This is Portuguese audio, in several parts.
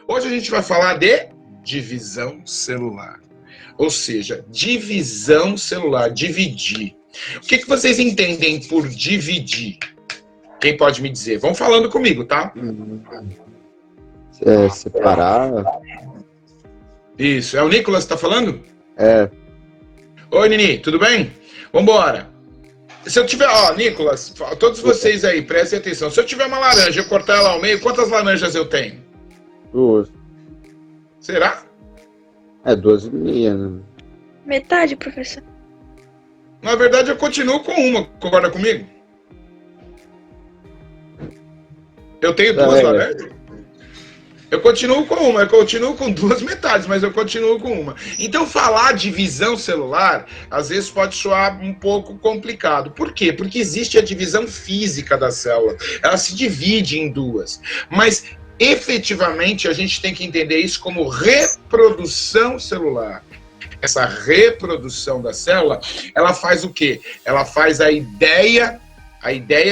Hoje a gente vai falar de divisão celular. Ou seja, divisão celular, dividir. O que vocês entendem por dividir? Quem pode me dizer? Vão falando comigo, tá? Separar. Isso. É o Nicolas que tá falando? É. Oi, Nini, tudo bem? Vambora. Se eu tiver... Ó, Nicolas, todos vocês aí, prestem atenção. Se eu tiver uma laranja e eu cortar ela ao meio, quantas laranjas eu tenho? 2. Será? 2,5, né? Metade, professor. Na verdade, eu continuo com uma. Concorda comigo? Eu tenho duas laranjas. Eu continuo com uma, eu continuo com duas metades, mas eu continuo com uma. Então, falar divisão celular, às vezes pode soar um pouco complicado. Por quê? Porque existe a divisão física da célula. Ela se divide em duas. Mas, efetivamente, a gente tem que entender isso como reprodução celular. Essa reprodução da célula, ela faz o quê? Ela faz a ideia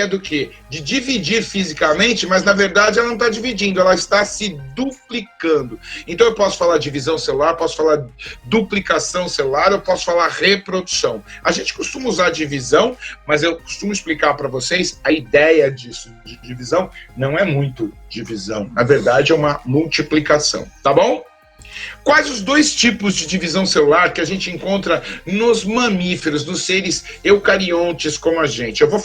do quê? De dividir fisicamente, mas na verdade ela não está dividindo, ela está se duplicando. Então eu posso falar divisão celular, posso falar duplicação celular, eu posso falar reprodução. A gente costuma usar divisão, mas eu costumo explicar para vocês a ideia disso, de divisão, não é muito divisão, na verdade é uma multiplicação, tá bom? Quais os dois tipos de divisão celular que a gente encontra nos mamíferos, nos seres eucariontes como a gente? Eu vou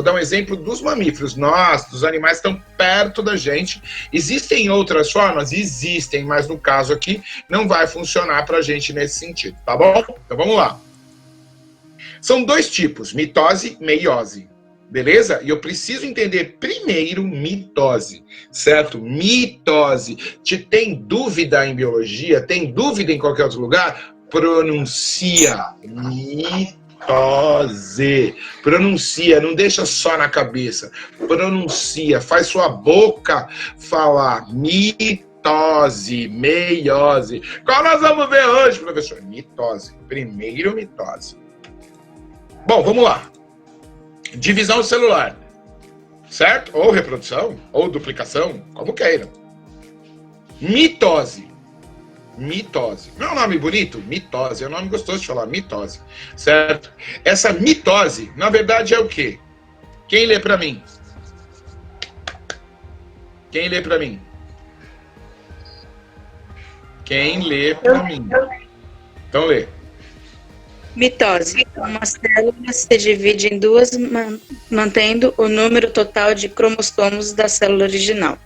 dar um exemplo dos mamíferos. Nós, dos animais que estão perto da gente. Existem outras formas? Existem, mas no caso aqui não vai funcionar para a gente nesse sentido, tá bom? Então vamos lá. São dois tipos, mitose e meiose. Beleza? E eu preciso entender primeiro mitose, certo? Mitose. Tem dúvida em biologia? Tem dúvida em qualquer outro lugar? Pronuncia. Mitose. Pronuncia, não deixa só na cabeça. Pronuncia, faz sua boca falar. Mitose, meiose. Qual nós vamos ver hoje, professor? Mitose. Primeiro mitose. Bom, vamos lá. Divisão celular, certo? Ou reprodução, ou duplicação, como queiram. Mitose. Mitose. Não é um nome bonito? Mitose. É um nome gostoso de falar, mitose. Certo? Essa mitose, na verdade, é o quê? Quem lê pra mim? Quem lê pra mim? Quem lê pra mim? Então lê. Mitose. Uma célula se divide em duas, mantendo o número total de cromossomos da célula original.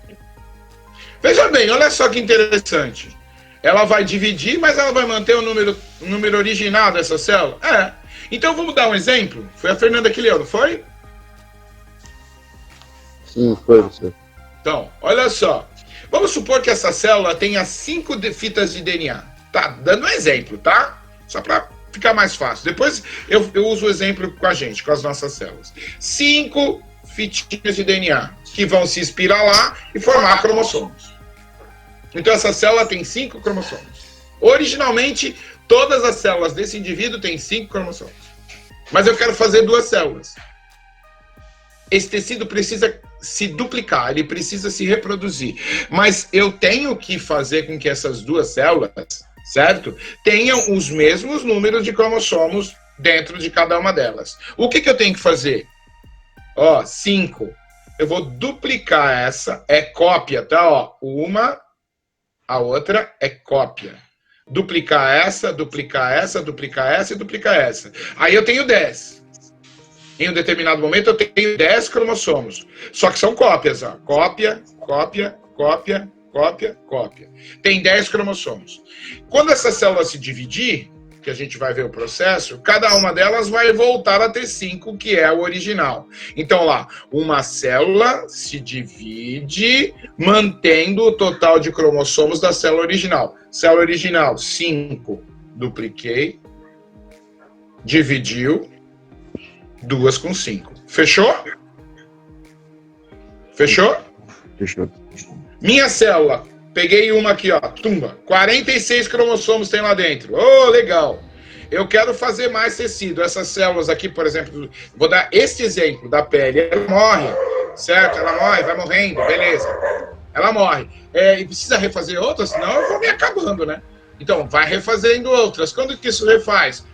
Veja bem, olha só que interessante. Ela vai dividir, mas ela vai manter o número original dessa célula? É. Então vamos dar um exemplo? Foi a Fernanda que leu, não foi? Sim, foi, professor. Então, olha só. Vamos supor que essa célula tenha 5 fitas de DNA. Tá dando um exemplo, tá? Só para ficar mais fácil. Depois eu uso o exemplo com a gente, com as nossas células. 5 fitinhas de DNA que vão se espiralar e formar cromossomos. Então essa célula tem 5 cromossomos. Originalmente, todas as células desse indivíduo têm 5 cromossomos. Mas eu quero fazer 2 células. Esse tecido precisa se duplicar, ele precisa se reproduzir. Mas eu tenho que fazer com que essas 2 células, certo? Tenham os mesmos números de cromossomos dentro de cada uma delas. O que eu tenho que fazer? 5. Eu vou duplicar essa, é cópia, tá? Uma, a outra é cópia. Duplicar essa, duplicar essa, duplicar essa e duplicar essa. Aí eu tenho 10. Em um determinado momento eu tenho 10 cromossomos. Só que são cópias, ó. Cópia, cópia, cópia, cópia, cópia. Tem 10 cromossomos. Quando essa célula se dividir, que a gente vai ver o processo, cada uma delas vai voltar a ter 5, que é o original. Então lá, uma célula se divide mantendo o total de cromossomos da célula original. Célula original, 5. Dupliquei. Dividiu. 2 com 5. Fechou? Fechou? Fechou. Minha célula, peguei uma aqui, ó, tumba. 46 cromossomos tem lá dentro. Oh, legal. Eu quero fazer mais tecido. Essas células aqui, por exemplo, vou dar este exemplo da pele. Ela morre, certo? Ela morre, vai morrendo, beleza. ela morre. E precisa refazer outras, senão eu vou me acabando, né? Então, vai refazendo outras. Quando que isso refaz?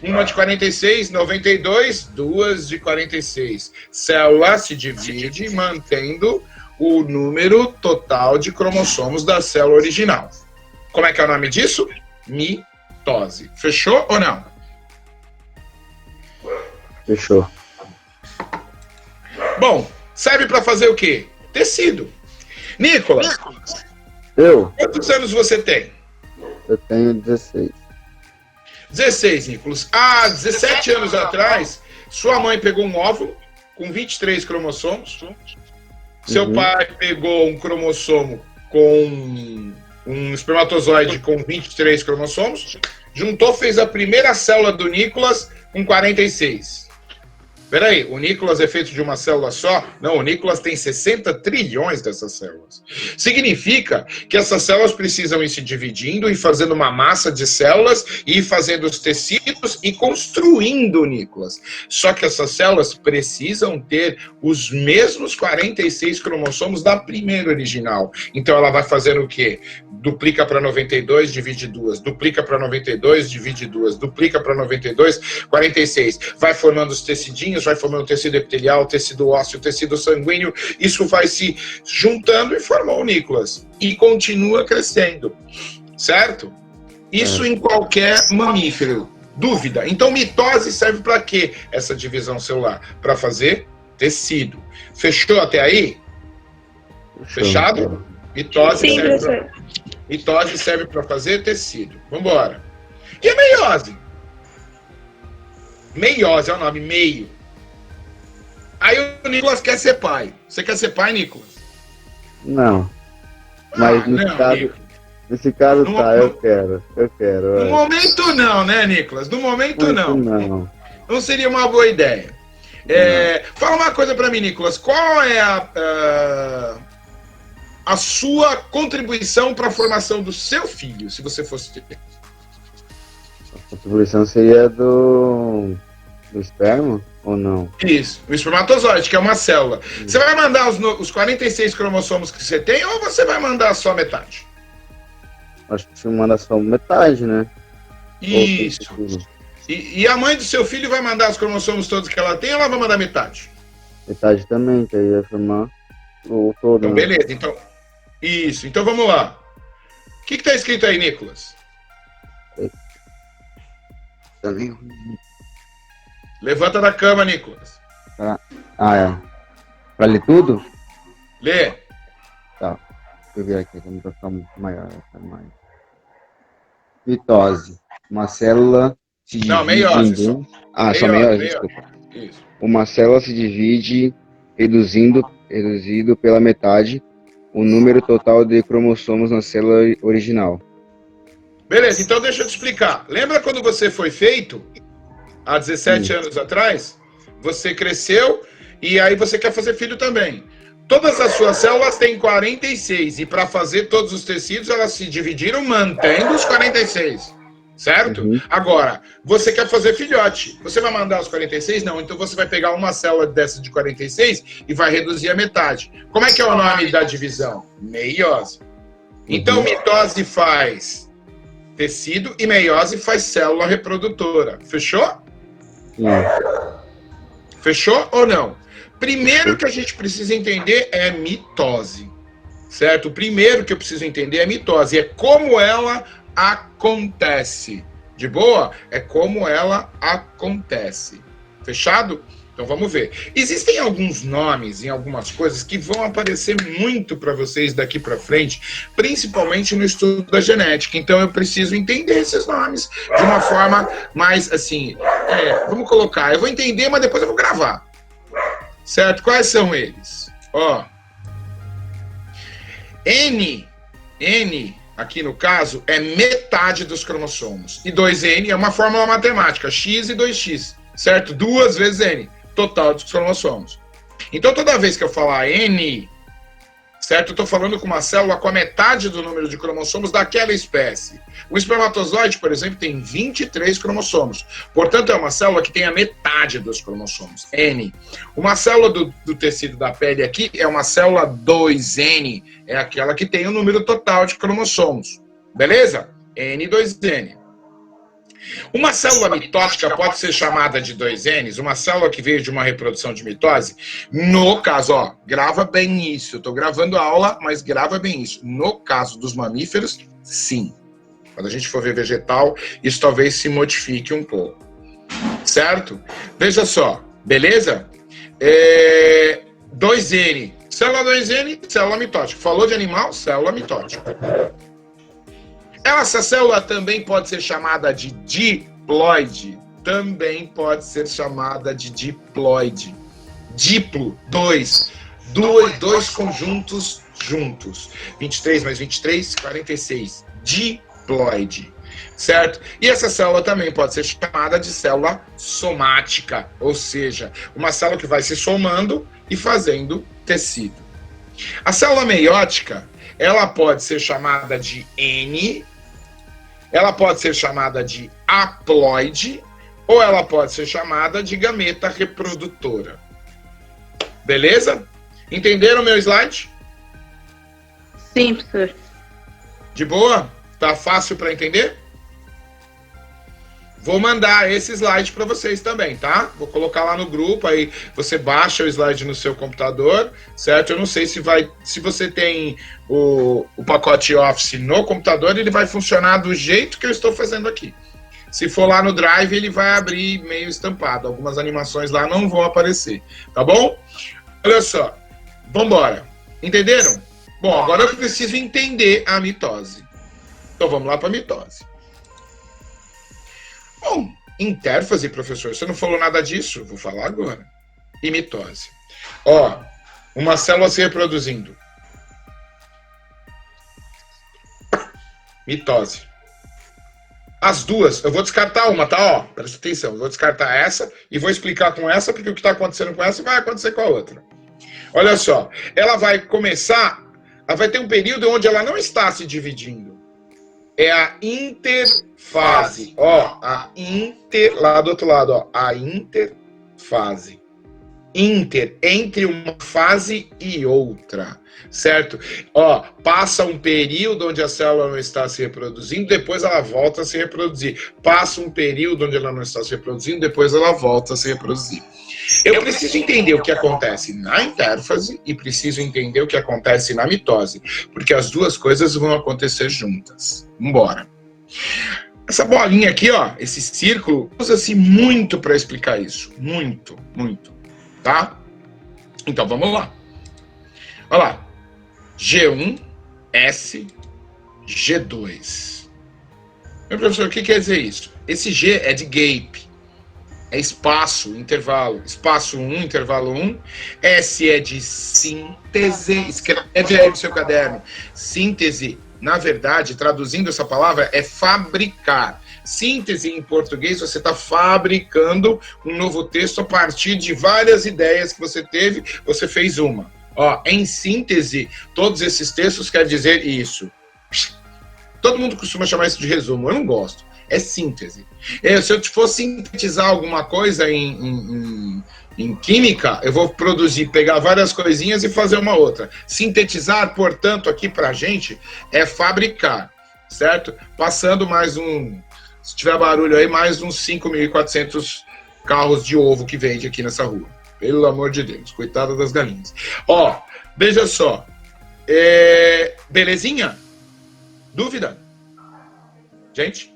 Uma de 46, 92, duas de 46. Célula se divide mantendo o número total de cromossomos da célula original. Como é que é o nome disso? Mitose. Fechou ou não? Fechou. Bom, serve para fazer o quê? Tecido. Nicolas, quantos anos você tem? Eu tenho 16. 16, Nicolas. Há 17 anos atrás, sua mãe pegou um óvulo com 23 cromossomos. Seu pai pegou um cromossomo com um espermatozoide com 23 cromossomos. Juntou, fez a primeira célula do Nicolas com 46. Peraí, o Nicolas é feito de uma célula só? Não, o Nicolas tem 60 trilhões dessas células. Significa que essas células precisam ir se dividindo e fazendo uma massa de células e ir fazendo os tecidos e construindo o Nicolas. Só que essas células precisam ter os mesmos 46 cromossomos da primeira original. Então ela vai fazendo o quê? Duplica para 92, divide duas. Duplica para 92, divide duas. Duplica para 92, 46. Vai formando os tecidinhos, vai formando tecido epitelial, tecido ósseo, tecido sanguíneo. Isso vai se juntando e formou o Nicolas. E continua crescendo. Certo? Isso em qualquer mamífero. Dúvida. Então, mitose serve para quê? Essa divisão celular? Para fazer tecido. Fechou até aí? Fechado? Mitose serve para fazer tecido. Vamos embora. E a meiose? Meiose é o nome, meio. Aí o Nicolas quer ser pai. Você quer ser pai, Nicolas? Não. Mas nesse caso No tá, eu quero. No momento não, né, Nicolas? No momento não. Não seria uma boa ideia. Fala uma coisa para mim, Nicolas. Qual é a sua contribuição para a formação do seu filho, se você fosse ter? A contribuição seria do esperma ou não? Isso, o espermatozoide, que é uma célula. Você vai mandar os 46 cromossomos que você tem ou você vai mandar só metade? Acho que você manda só metade, né? Isso. E a mãe do seu filho vai mandar os cromossomos todos que ela tem ou ela vai mandar metade? Metade também, que aí ia formar o todo. Então, beleza. Então, isso. Então, vamos lá. O que está escrito aí, Nicolas? Também. Levanta da cama, Nicolas. Pra ler tudo? Lê. Tá. Deixa eu ver aqui, como vai ficar muito maior. Mitose. Uma célula se divide meiose. Só meiose, desculpa. Isso. Uma célula se divide reduzido pela metade o número total de cromossomos na célula original. Beleza, então deixa eu te explicar. Lembra quando você foi feito, há 17 anos atrás? Você cresceu e aí você quer fazer filho também. Todas as suas células têm 46 e para fazer todos os tecidos elas se dividiram mantendo os 46. Certo? Agora, você quer fazer filhote. Você vai mandar os 46? Não. Então você vai pegar uma célula dessa de 46 e vai reduzir a metade. Como é que é o nome da divisão? Meiose. Então, mitose faz tecido e meiose faz célula reprodutora. Fechou? Fechou ou não? Primeiro que a gente precisa entender é mitose. Certo? O primeiro que eu preciso entender é mitose. É como ela acontece. De boa? É como ela acontece. Fechado? Então vamos ver. Existem alguns nomes em algumas coisas que vão aparecer muito para vocês daqui para frente, principalmente no estudo da genética. Então eu preciso entender esses nomes de uma forma mais assim. Vamos colocar. Eu vou entender, mas depois eu vou gravar. Certo? Quais são eles? Ó. N aqui no caso, é metade dos cromossomos. E 2N é uma fórmula matemática, X e 2X, certo? 2 vezes N, total dos cromossomos. Então, toda vez que eu falar N, certo? Eu estou falando com uma célula com a metade do número de cromossomos daquela espécie. O espermatozoide, por exemplo, tem 23 cromossomos. Portanto, é uma célula que tem a metade dos cromossomos, N. Uma célula do tecido da pele aqui é uma célula 2N, é aquela que tem o número total de cromossomos. Beleza? N2N. Uma célula mitótica pode ser chamada de 2Ns, uma célula que veio de uma reprodução de mitose. No caso, ó, grava bem isso. Eu estou gravando a aula, mas grava bem isso. No caso dos mamíferos, sim. Quando a gente for ver vegetal, isso talvez se modifique um pouco. Certo? Veja só, beleza? 2N. Célula 2N, célula mitótica. Falou de animal, célula mitótica. Essa célula também pode ser chamada de diploide. Também pode ser chamada de diploide. Diplo, dois conjuntos juntos. 23 mais 23, 46. Diploide. Certo? E essa célula também pode ser chamada de célula somática. Ou seja, uma célula que vai se somando e fazendo tecido. A célula meiótica, ela pode ser chamada de N, ela pode ser chamada de haploide, ou ela pode ser chamada de gameta reprodutora. Beleza? Entenderam o meu slide? Sim, professor. De boa? Tá fácil para entender? Vou mandar esse slide para vocês também, tá? Vou colocar lá no grupo, aí você baixa o slide no seu computador, certo? Eu não sei se você tem o pacote Office no computador, ele vai funcionar do jeito que eu estou fazendo aqui. Se for lá no Drive, ele vai abrir meio estampado. Algumas animações lá não vão aparecer, tá bom? Olha só, vambora. Entenderam? Bom, agora eu preciso entender a mitose. Então vamos lá para a mitose. Bom, intérfase, professor, você não falou nada disso? Vou falar agora. E mitose. Ó, uma célula se reproduzindo. Mitose. As duas, eu vou descartar uma, tá? Ó, presta atenção, eu vou descartar essa e vou explicar com essa, porque o que está acontecendo com essa vai acontecer com a outra. Olha só, ela vai começar, ela vai ter um período onde ela não está se dividindo. É a interfase. Ó, lá do outro lado, ó, a interfase. Entre uma fase e outra, certo? Ó, passa um período onde a célula não está se reproduzindo, depois ela volta a se reproduzir. Passa um período onde ela não está se reproduzindo, depois ela volta a se reproduzir. Eu preciso entender o que acontece na intérfase e preciso entender o que acontece na mitose, porque as duas coisas vão acontecer juntas. Vambora. Essa bolinha aqui, ó, esse círculo, usa-se muito para explicar isso. Muito, muito. Tá? Então vamos lá. Olha lá. G1, S, G2. Meu professor, o que quer dizer isso? Esse G é de gap. É espaço, intervalo. Espaço 1, intervalo 1. S é de síntese. Escreve aí no seu caderno. Síntese, na verdade, traduzindo essa palavra, é fabricar. Síntese em português, você está fabricando um novo texto a partir de várias ideias que você teve, você fez uma. Ó, em síntese, todos esses textos querem dizer isso. Todo mundo costuma chamar isso de resumo, eu não gosto. É síntese. Se eu for sintetizar alguma coisa em química, eu vou pegar várias coisinhas e fazer uma outra. Sintetizar, portanto, aqui pra gente, é fabricar, certo? Passando mais se tiver barulho aí, mais uns 5.400 carros de ovo que vende aqui nessa rua. Pelo amor de Deus, coitada das galinhas. Ó, veja só. Belezinha? Dúvida? Gente?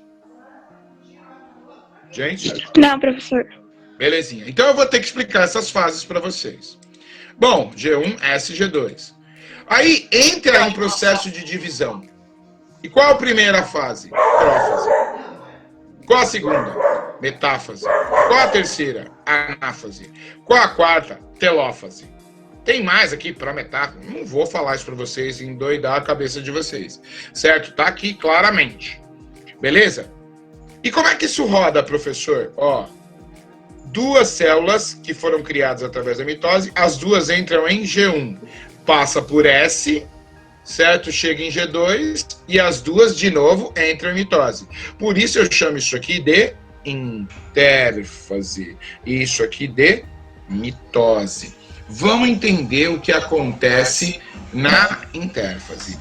Não, professor. Belezinha. Então eu vou ter que explicar essas fases para vocês. Bom, G1, S, G2. Aí entra um processo de divisão. E qual a primeira fase? Prófase. Qual a segunda? Metáfase. Qual a terceira? Anáfase. Qual a quarta? Telófase. Tem mais aqui para metáfase. Não vou falar isso para vocês, endoidar a cabeça de vocês. Certo? Tá aqui claramente. Beleza? E como é que isso roda, professor? Ó, duas células que foram criadas através da mitose, as duas entram em G1. passa por S, certo? Chega em G2 e as duas, de novo, entram em mitose. Por isso eu chamo isso aqui de intérfase. E isso aqui de mitose. Vamos entender o que acontece na intérfase.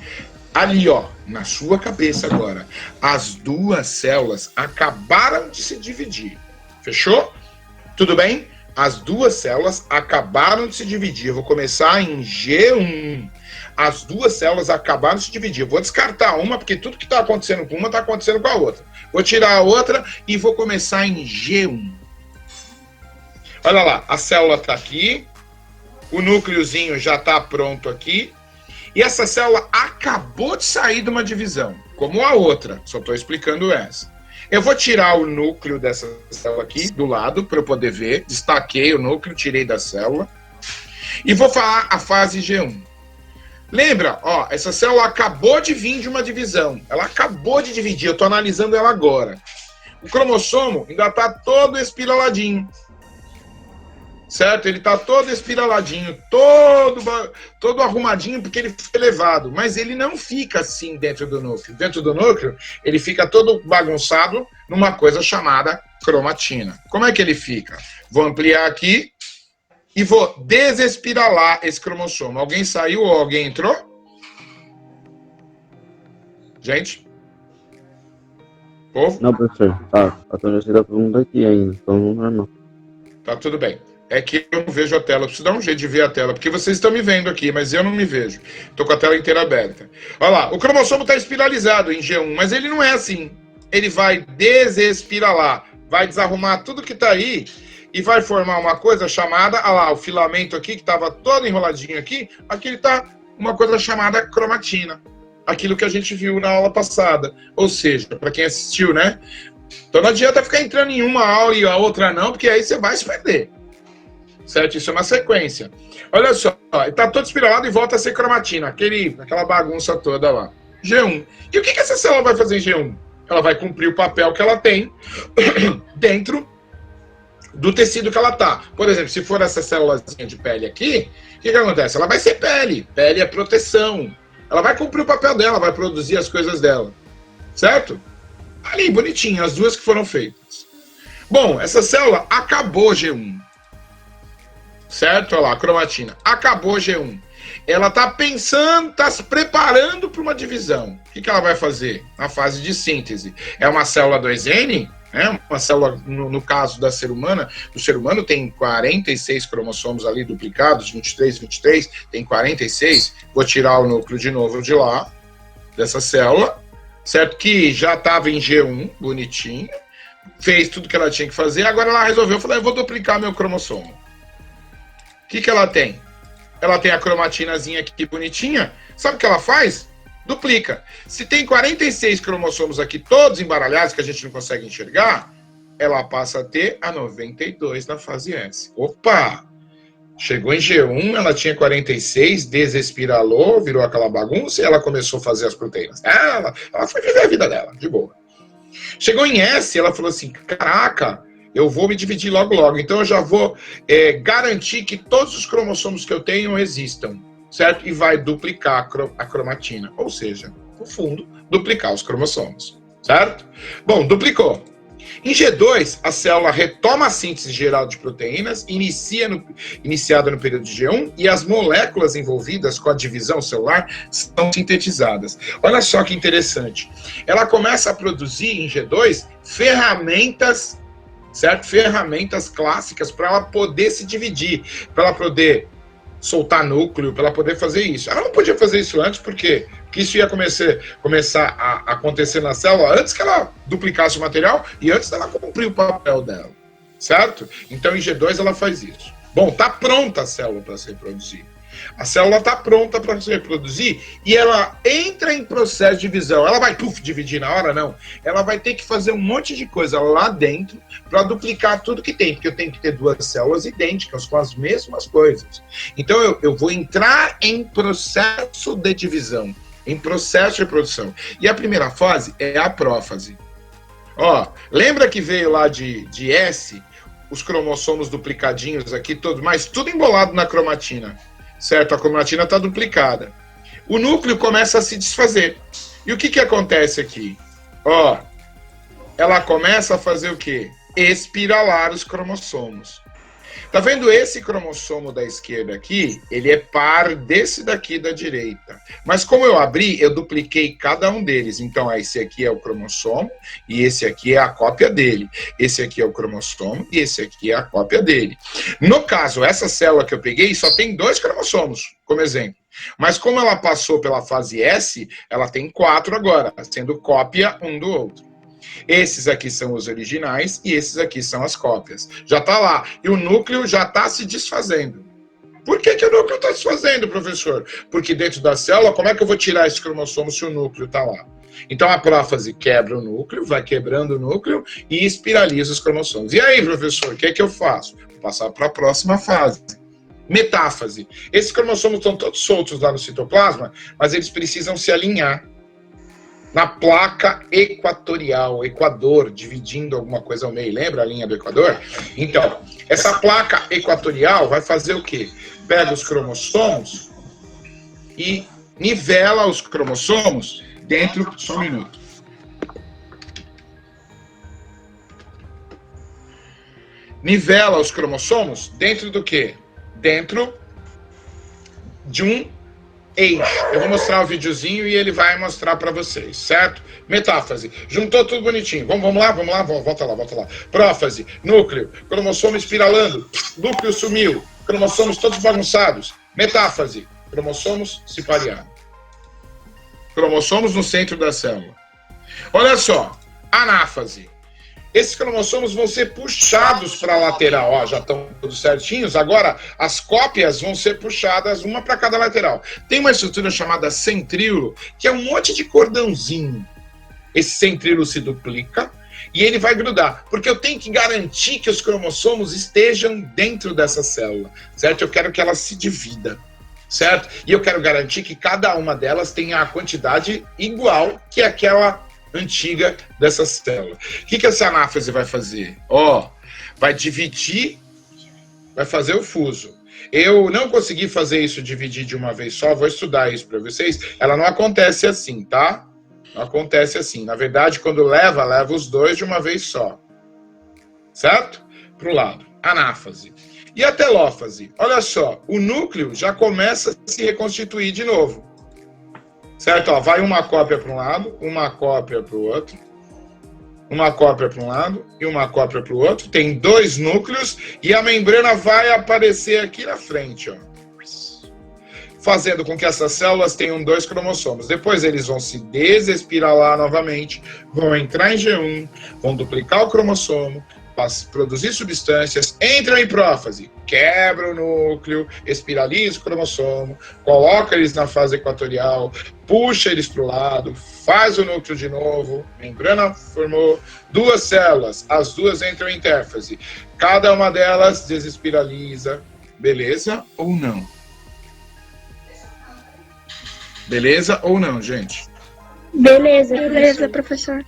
Ali, ó, na sua cabeça agora, as duas células acabaram de se dividir. Fechou? Tudo bem? As duas células acabaram de se dividir. Eu vou começar em G1. As duas células acabaram de se dividir. Eu vou descartar uma, porque tudo que está acontecendo com uma está acontecendo com a outra. Vou tirar a outra e vou começar em G1. Olha lá, a célula está aqui. O núcleozinho já está pronto aqui. E essa célula acabou de sair de uma divisão, como a outra. Só estou explicando essa. Eu vou tirar o núcleo dessa célula aqui, do lado, para eu poder ver. Destaquei o núcleo, tirei da célula. E vou falar a fase G1. Lembra, ó, essa célula acabou de vir de uma divisão. Ela acabou de dividir, eu estou analisando ela agora. O cromossomo ainda está todo espiraladinho. Certo? Ele está todo espiraladinho, todo arrumadinho, porque ele foi elevado. Mas ele não fica assim dentro do núcleo. Dentro do núcleo, ele fica todo bagunçado numa coisa chamada cromatina. Como é que ele fica? Vou ampliar aqui e vou desespiralar esse cromossomo. Alguém saiu ou alguém entrou? Gente? Povo? Não, professor. Tá. A torcida da pergunta aqui ainda. Então não. Tá tudo bem. É que eu não vejo a tela, eu preciso dar um jeito de ver a tela, porque vocês estão me vendo aqui, mas eu não me vejo. Estou com a tela inteira aberta. Olha lá, o cromossomo está espiralizado em G1, mas ele não é assim. Ele vai desespiralar, vai desarrumar tudo que está aí e vai formar uma coisa chamada, olha lá, o filamento aqui, que estava todo enroladinho aqui ele está uma coisa chamada cromatina. Aquilo que a gente viu na aula passada. Ou seja, para quem assistiu, né? Então não adianta ficar entrando em uma aula e a outra não, porque aí você vai se perder. Certo? Isso é uma sequência. Olha só, está todo espiralado e volta a ser cromatina, aquela bagunça toda lá. G1. E o que essa célula vai fazer em G1? Ela vai cumprir o papel que ela tem dentro do tecido que ela está. Por exemplo, se for essa célulazinha de pele aqui, o que acontece? Ela vai ser pele. Pele é proteção. Ela vai cumprir o papel dela, vai produzir as coisas dela. Certo? Ali, bonitinho, as duas que foram feitas. Bom, essa célula acabou G1. Certo? Olha lá, a cromatina. Acabou G1. Ela está pensando, está se preparando para uma divisão. O que ela vai fazer? Na fase de síntese. É uma célula 2N, né? Uma célula, no caso da ser humana, o ser humano tem 46 cromossomos ali duplicados, 23, tem 46. Vou tirar o núcleo de novo de lá, dessa célula, certo? Que já estava em G1, bonitinho, fez tudo que ela tinha que fazer, agora ela resolveu, falou, eu vou duplicar meu cromossomo. O que ela tem? Ela tem a cromatinazinha aqui bonitinha. Sabe o que ela faz? Duplica. Se tem 46 cromossomos aqui, todos embaralhados, que a gente não consegue enxergar, ela passa a ter a 92 na fase S. Opa! Chegou em G1, ela tinha 46, desespiralou, virou aquela bagunça e ela começou a fazer as proteínas. Ela foi viver a vida dela, de boa. Chegou em S, ela falou assim, caraca, eu vou me dividir logo. Então eu já vou garantir que todos os cromossomos que eu tenho existam, certo? E vai duplicar a cromatina. Ou seja, no fundo, duplicar os cromossomos, certo? Bom, duplicou. Em G2, a célula retoma a síntese geral de proteínas, iniciada no período de G1, e as moléculas envolvidas com a divisão celular são sintetizadas. Olha só que interessante. Ela começa a produzir em G2 ferramentas, certo? Ferramentas clássicas para ela poder se dividir, para ela poder soltar núcleo, para ela poder fazer isso. Ela não podia fazer isso antes, porque isso ia começar a acontecer na célula antes que ela duplicasse o material e antes dela cumprir o papel dela, certo? Então, em G2 ela faz isso. Bom, está pronta a célula para se reproduzir. A célula está pronta para se reproduzir e ela entra em processo de divisão. Ela vai, dividir na hora? Não. Ela vai ter que fazer um monte de coisa lá dentro para duplicar tudo que tem, porque eu tenho que ter duas células idênticas com as mesmas coisas. Então, eu vou entrar em processo de divisão, em processo de reprodução. E a primeira fase é a prófase. Ó, lembra que veio lá de S, os cromossomos duplicadinhos aqui, todos, mas tudo embolado na cromatina. certo? A cromatina está duplicada. O núcleo começa a se desfazer. E o que acontece aqui? Ó, ela começa a fazer o quê? Espiralar os cromossomos. Tá vendo esse cromossomo da esquerda aqui? Ele é par desse daqui da direita. Mas como eu abri, eu dupliquei cada um deles. Então, esse aqui é o cromossomo e esse aqui é a cópia dele. Esse aqui é o cromossomo e esse aqui é a cópia dele. No caso, essa célula que eu peguei só tem 2 cromossomos, como exemplo. Mas como ela passou pela fase S, ela tem 4 agora, sendo cópia um do outro. Esses aqui são os originais e esses aqui são as cópias. Já está lá. E o núcleo já está se desfazendo. Por que o núcleo está se desfazendo, professor? Porque dentro da célula, como é que eu vou tirar esse cromossomo se o núcleo está lá? Então a prófase quebra o núcleo, vai quebrando o núcleo e espiraliza os cromossomos. E aí, professor, o que eu faço? Vou passar para a próxima fase. Metáfase. Esses cromossomos estão todos soltos lá no citoplasma, mas eles precisam se alinhar na placa equatorial, Equador, dividindo alguma coisa ao meio, lembra a linha do Equador? Então, essa placa equatorial vai fazer o quê? Pega os cromossomos e nivela os cromossomos dentro... Só um minuto. Nivela os cromossomos dentro do quê? Dentro de um eixo. Eu vou mostrar o videozinho e ele vai mostrar para vocês, certo? Metáfase. Juntou tudo bonitinho. Vamos lá. Volta lá. Prófase. Núcleo. Cromossomo espiralando. Núcleo sumiu. Cromossomos todos bagunçados. Metáfase. Cromossomos se pareando. Cromossomos no centro da célula. Olha só. Anáfase. Esses cromossomos vão ser puxados para a lateral. Ó, já estão todos certinhos. Agora, as cópias vão ser puxadas, uma para cada lateral. Tem uma estrutura chamada centríolo, que é um monte de cordãozinho. Esse centríolo se duplica e ele vai grudar. Porque eu tenho que garantir que os cromossomos estejam dentro dessa célula, certo? Eu quero que ela se divida, certo? E eu quero garantir que cada uma delas tenha a quantidade igual que aquela antiga dessa célula. O que essa anáfase vai fazer? Ó, vai dividir, vai fazer o fuso. Eu não consegui fazer isso, dividir de uma vez só, vou estudar isso para vocês. Ela não acontece assim, tá? Não acontece assim. Na verdade, quando leva os dois de uma vez só. Certo? Para o lado. Anáfase. E a telófase? Olha só, o núcleo já começa a se reconstituir de novo. Certo? Ó, vai uma cópia para um lado, uma cópia para o outro, uma cópia para um lado e uma cópia para o outro. Tem 2 núcleos e a membrana vai aparecer aqui na frente, ó, fazendo com que essas células tenham 2 cromossomos. Depois eles vão se desespiralar novamente, vão entrar em G1, vão duplicar o cromossomo, produzir substâncias, entram em prófase, quebra o núcleo, espiraliza o cromossomo, coloca eles na fase equatorial, puxa eles para o lado, faz o núcleo de novo, membrana formou 2 células, as 2 entram em intérfase, cada uma delas desespiraliza, beleza ou não? Beleza ou não, gente? Beleza, professor.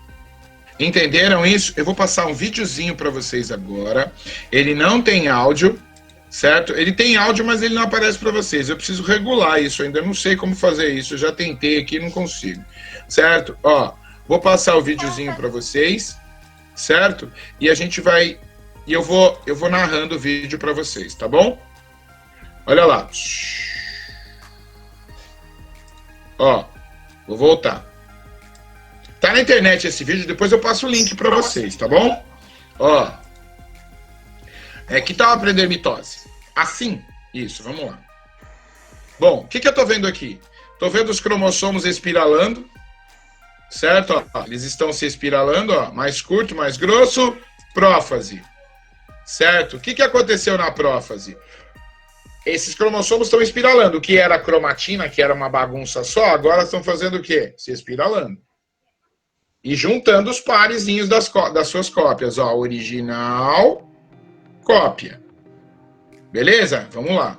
Entenderam isso? Eu vou passar um videozinho para vocês agora. Ele não tem áudio, certo? Ele tem áudio, mas ele não aparece para vocês. Eu preciso regular isso, ainda não sei como fazer isso. Eu já tentei aqui, não consigo. Certo? Ó, vou passar o videozinho para vocês, certo? E a gente vai... E eu vou narrando o vídeo para vocês, tá bom? Olha lá. Ó, vou voltar. Tá na internet esse vídeo, depois eu passo o link para vocês, tá bom? Ó. Que tal aprender mitose? Assim? Isso, vamos lá. Bom, o que eu tô vendo aqui? Tô vendo os cromossomos espiralando, certo? Ó, eles estão se espiralando, ó, mais curto, mais grosso, prófase, certo? O que aconteceu na prófase? Esses cromossomos estão espiralando. O que era cromatina, que era uma bagunça só, agora estão fazendo o quê? Se espiralando. E juntando os parezinhos das suas cópias. Ó, original, cópia. Beleza? Vamos lá.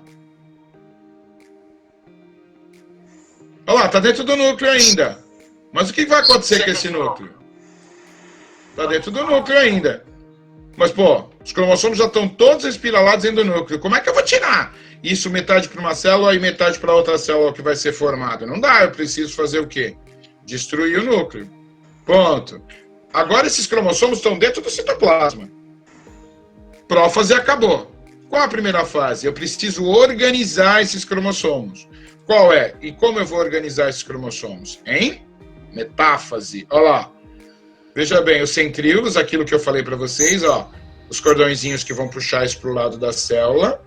Olha lá, tá dentro do núcleo ainda. Mas o que vai acontecer com esse núcleo? Tá dentro do núcleo ainda. Mas, pô, os cromossomos já estão todos espiralados dentro do núcleo. Como é que eu vou tirar? isso metade para uma célula e metade para outra célula que vai ser formada? Não dá, eu preciso fazer o quê? Destruir o núcleo. Ponto. Agora esses cromossomos estão dentro do citoplasma. Prófase acabou. Qual a primeira fase? Eu preciso organizar esses cromossomos. Qual é? E como eu vou organizar esses cromossomos? Em metáfase. Olha lá. Veja bem, os centríolos, aquilo que eu falei para vocês, ó, os cordõezinhos que vão puxar isso para o lado da célula,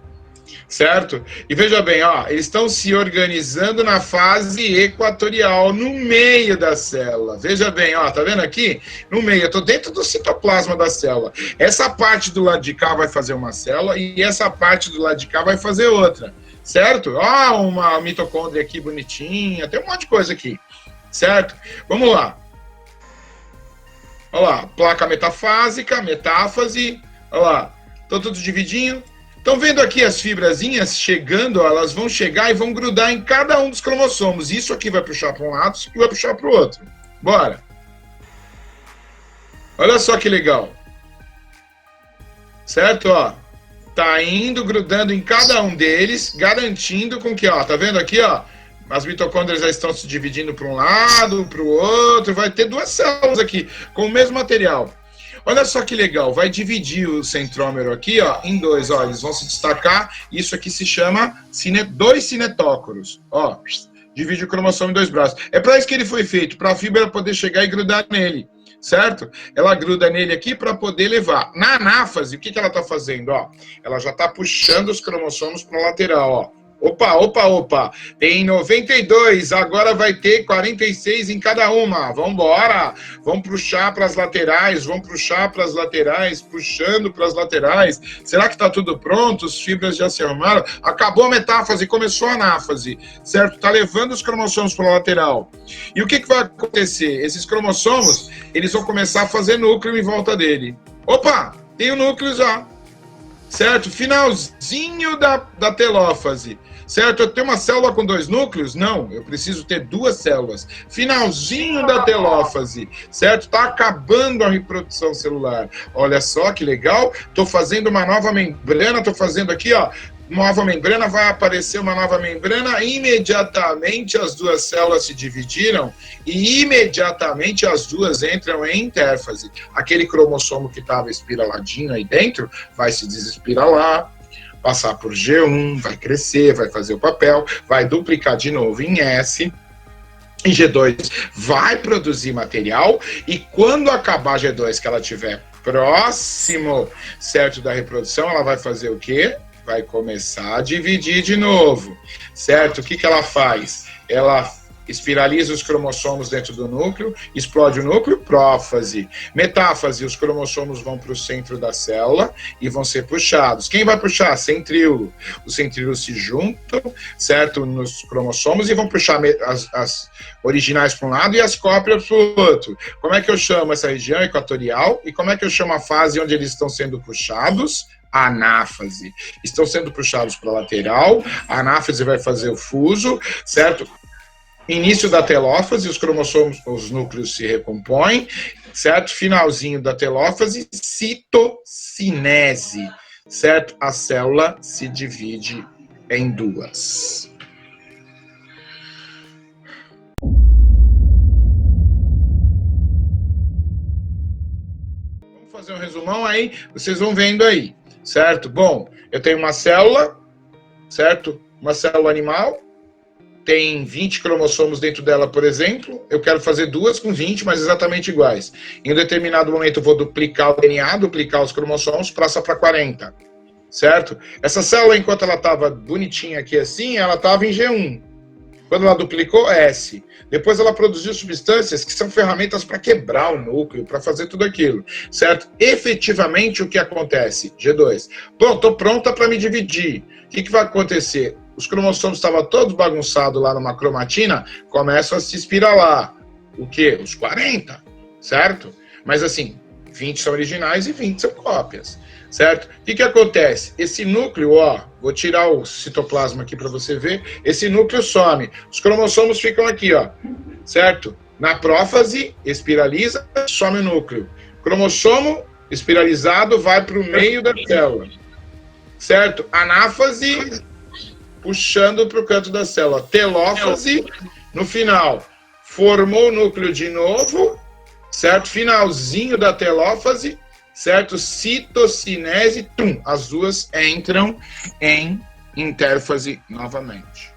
certo? E veja bem, ó, eles estão se organizando na fase equatorial, no meio da célula. Veja bem, ó, tá vendo aqui? No meio, eu estou dentro do citoplasma da célula. Essa parte do lado de cá vai fazer uma célula e essa parte do lado de cá vai fazer outra, certo? Ó, uma mitocôndria aqui bonitinha, tem um monte de coisa aqui, certo? Vamos lá. Olha lá, placa metafásica, metáfase, olha lá, estão tudo dividinho. Estão vendo aqui as fibrazinhas chegando, elas vão chegar e vão grudar em cada um dos cromossomos. Isso aqui vai puxar para um lado, isso aqui vai puxar para o outro. Bora. Olha só que legal. Certo, ó. Tá indo, grudando em cada um deles, garantindo com que, ó, tá vendo aqui, ó, as mitocôndrias já estão se dividindo para um lado, para o outro, vai ter duas células aqui, com o mesmo material. Olha só que legal, vai dividir o centrômero aqui, ó, em dois, ó, eles vão se destacar, isso aqui se chama dois cinetócoros, ó, divide o cromossomo em dois braços. É para isso que ele foi feito, para a fibra poder chegar e grudar nele, certo? Ela gruda nele aqui para poder levar. Na anáfase, o que ela está fazendo, ó? Ela já está puxando os cromossomos para a lateral, ó. Opa, tem 92, agora vai ter 46 em cada uma, vamos embora, vamos puxar para as laterais, puxando para as laterais, será que está tudo pronto, as fibras já se arrumaram, acabou a metáfase, começou a anáfase, certo, está levando os cromossomos para a lateral, e o que vai acontecer? Esses cromossomos, eles vão começar a fazer núcleo em volta dele, opa, tem o núcleo já, certo, finalzinho da telófase. Certo? Eu tenho uma célula com dois núcleos? Não, eu preciso ter duas células. Finalzinho da telófase, certo? Está acabando a reprodução celular. Olha só que legal. Estou fazendo uma nova membrana, estou fazendo aqui, ó, nova membrana, vai aparecer uma nova membrana, imediatamente as duas células se dividiram e imediatamente as duas entram em intérfase. Aquele cromossomo que estava espiraladinho aí dentro vai se desespiralar, passar por G1, vai crescer, vai fazer o papel, vai duplicar de novo em S, em G2 vai produzir material, e quando acabar G2, que ela estiver próximo, certo, da reprodução, ela vai fazer o quê? Vai começar a dividir de novo, certo? O que ela faz? Ela espiraliza os cromossomos dentro do núcleo, explode o núcleo, prófase. Metáfase, os cromossomos vão para o centro da célula e vão ser puxados. Quem vai puxar? Centríolo. Os centríolos se juntam, certo, nos cromossomos e vão puxar as originais para um lado e as cópias para o outro. Como é que eu chamo essa região equatorial? E como é que eu chamo a fase onde eles estão sendo puxados? Anáfase. Estão sendo puxados para a lateral, a anáfase vai fazer o fuso, certo? Início da telófase, os cromossomos, os núcleos se recompõem, certo? Finalzinho da telófase, citocinese, certo? A célula se divide em duas. Vamos fazer um resumão aí, vocês vão vendo aí, certo? Bom, eu tenho uma célula, certo? Uma célula animal, tem 20 cromossomos dentro dela, por exemplo, eu quero fazer duas com 20, mas exatamente iguais. Em um determinado momento eu vou duplicar o DNA, duplicar os cromossomos, passa para 40, certo? Essa célula, enquanto ela estava bonitinha aqui assim, ela estava em G1. Quando ela duplicou, S. Depois ela produziu substâncias que são ferramentas para quebrar o núcleo, para fazer tudo aquilo, certo? Efetivamente, o que acontece? G2. Bom, estou pronta para me dividir. O que vai acontecer? Os cromossomos estavam todos bagunçados lá numa cromatina, começam a se espiralar. O quê? Os 40, certo? Mas assim, 20 são originais e 20 são cópias, certo? O que acontece? Esse núcleo, ó, vou tirar o citoplasma aqui para você ver, esse núcleo some. Os cromossomos ficam aqui, ó, certo? Na prófase, espiraliza, some o núcleo. Cromossomo espiralizado vai para o meio da célula, certo? Anáfase, puxando para o canto da célula. Telófase, no final, formou o núcleo de novo, certo? Finalzinho da telófase, certo? Citocinese, as duas entram em intérfase novamente.